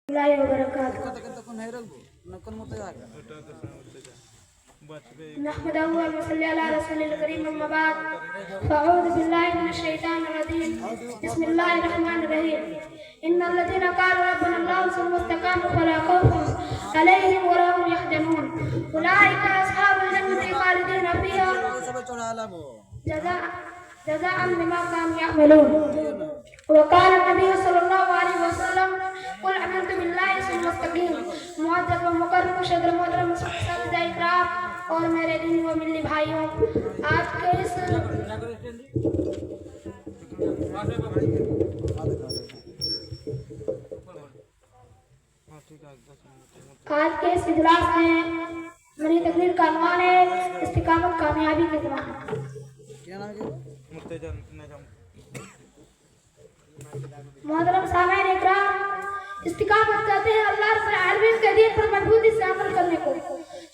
الله وبركاته. نحمده ونصلي على رسول الكريم أما بعد فأعوذ بالله من الشيطان الرجيم بسم الله الرحمن الرحيم إن الذين قالوا ربنا الله ثم استقاموا فلا خوف عليهم ولا هم يحزنون أولئك أصحاب الجنة خالدين فيها جزاء بما كانوا يعملون. وقال النبي صلی اللہ علیہ وسلم قل آمنت باللہ ثم استقیم. معزز و مکرم صدر محترم سعید اکرام اور میرے دین و ملی بھائیوں، آج کے اس اجلاس میں میری تقریر کا عنوان ہے استقامت کامیابی کے عنوان. محترم سامعین اکرام، استقامت کہتے ہیں اللہ رب العالمین کے دین پر مضبوطی سے عمل کرنے کو.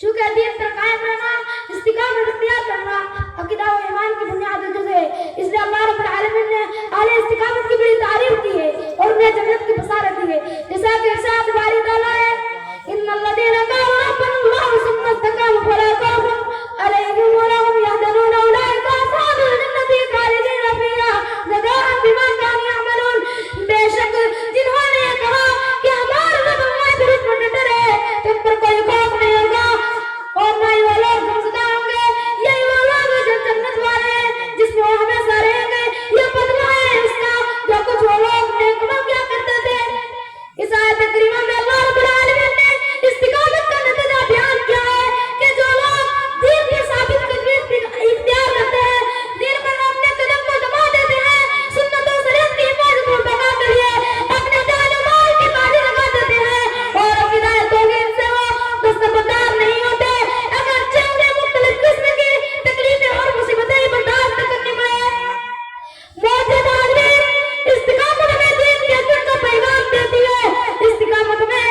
چونکہ دین پر قائم رہنا، استقامت اختیار کرنا عقیدہ و ایمان کی بنیاد جز ہے، اس لیے اللہ رب العالمین نے اہل استقامت کی بڑی تعریف کی ہے اور انہیں جنت کی بشارت دی ہے. جیسا کہ ارشاد باری تعالیٰ ہے ان الذین قالوا ربنا اللہ ثم استقاموا فلا خوف علیہم ولا هم يحزنون اولئک اصحاب الجنة خالدین فیہا جزاء بما كانوا يعملون. بے شک جنہوں نے یہ کہا کہ ہمارا رب ہمارے درست پر ڈٹے رہے تو ان پر کوئی خوف نہیں ہوگا اور نہ ہی وہ لوگ غمزدہ ہوں گے. یہی وہ لوگ جو جنت والے ہیں جس میں وہ ہمیشہ رہیں گے. یہ بدلہ ہے اس کا جو کچھ وہ لوگ نیک عمل کیا کرتے تھے. اس آیت کریمہ میں اللہ رب العالمین نے استقامت کا نتیجہ بیان کیا ہے کہ جو لوگ دین کی ثابت قدمی اختیار کرتے ہیں، دین پر اپنے قدم کو دبا دیتے ہیں، سنت و شریعت کی حفاظت و بقا کے لیے اپنے جان و مال کی بازی لگا دیتے ہیں اور عقیدہ توحید سے وہ دستبردار نہیں ہوتے اگرچہ انہیں مختلف قسم کی تکلیفیں اور مصیبتیں برداشت کرنی پڑے. معزز حاضرین، استقامت ہمیں دین کے اصول کا پیغام دیتی ہے، استقامت ہمیں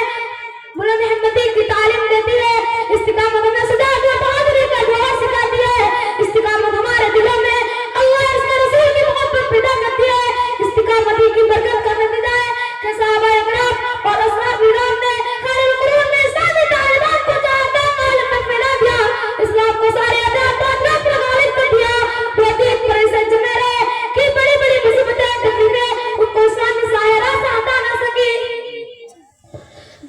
بلند ہمتی کی تعلیم دیتی ہے، استقامت ہمیں صداقت و بہادری کا جوہر سکھاتی ہے، استقامت ہمارے دلوں میں اللہ اور اس کے رسول کی محبت پیدا کرتی ہے. استقامت ہی کی برکت کا نتیجہ ہے کہ صحابہ اکرام اور اسلاف کرام نے خیر القرون میں اسلامی تعلیمات کو چاہتا عالم میں پھیلا دیا، اسلام کو سارے عذاب پر غالب کر دیا. وہ دین پر ایسے جمے رہے کہ بڑی بڑی مصیبتیں تکلیفیں ان کو اسلامی سایہ راستہ ہٹا نہ سکی.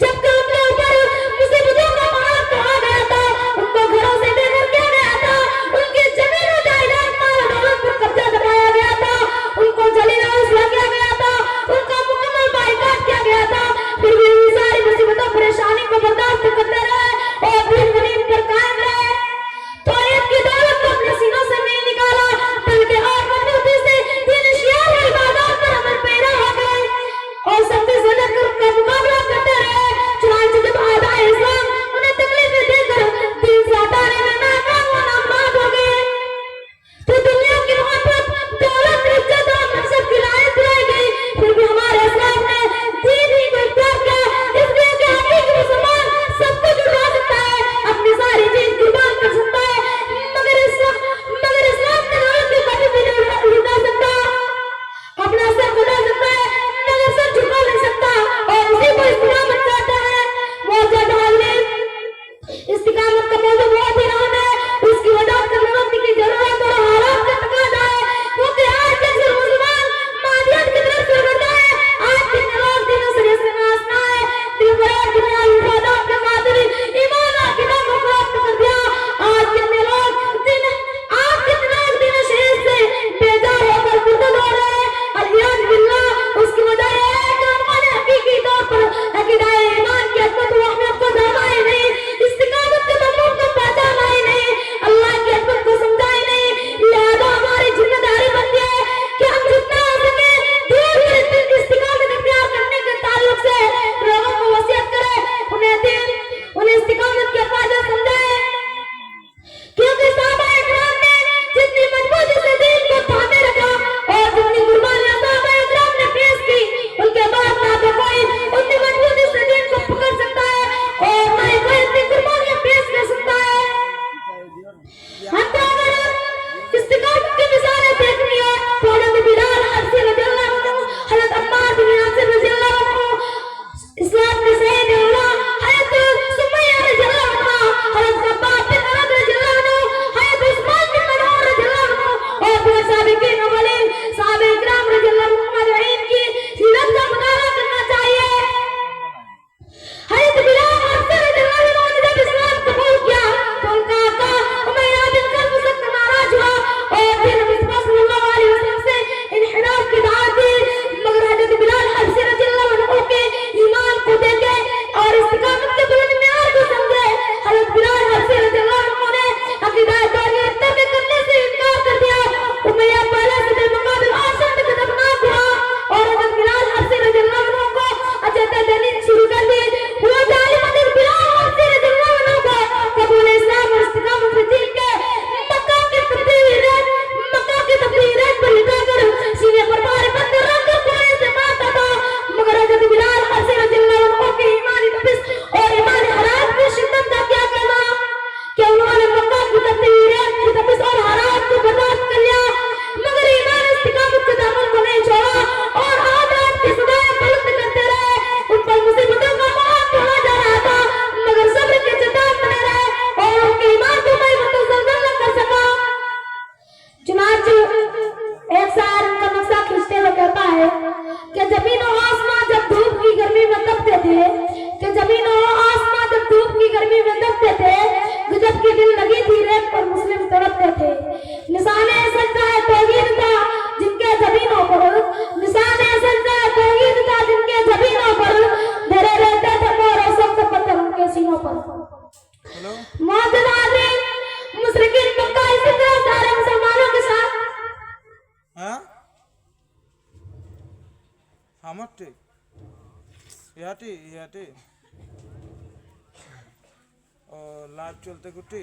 جب کہ ان کے اوپر مصیبتوں کا پہاڑ کہا گیا تھا، ان کو گھروں سے بے گھر کیا گیا تھا، ان کی زمین و جائیداد مال و دولت پر قبضہ دبایا گیا تھا، ان کو ذلیل و رسوا کیا گیا تھا، ان کا مکمل بائیکاٹ کیا گیا تھا. پھر بھی ان ساری مصیبتوں پریشانی کو برداشت کرتے رہے اور دین غنیم پر قائم رہے. توحید کی دولت کو اپنے سینوں سے نہیں نکالا بلکہ اور مضبوطی سے دین اشیاء و عبادات پر عمل پیرا ہو گئے اور سختی سے لڑ کر ان کا مقابلہ کرتے رہے. چنانچہ جب اعدائے اسلام انہیں تکلیفیں دے کر دین سے ہٹانے میں ناکام و نامراد ہو گئے تو دنیا کی محبت، دولت، عزت اور منصب کی لعنت دلائی گئی. پھر بھی ہمارے اسلام نے دین ہی کو اختیار کیا، اس لیے کہ حقیقی مسلمان سب کچھ اٹھا سکتا ہے، اپنی ساری چیز قربان کر سکتا ہے، مگر اسلام نے دولت کی کٹی بھی نہیں لٹا سکتا، اپنا سر بنا سکتا ہے مگر سر جھکا نہیں سکتا. اور اسی کو আমারটি ইহাটি ও লাইভ চলতে গুটি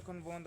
এখন বন্ধ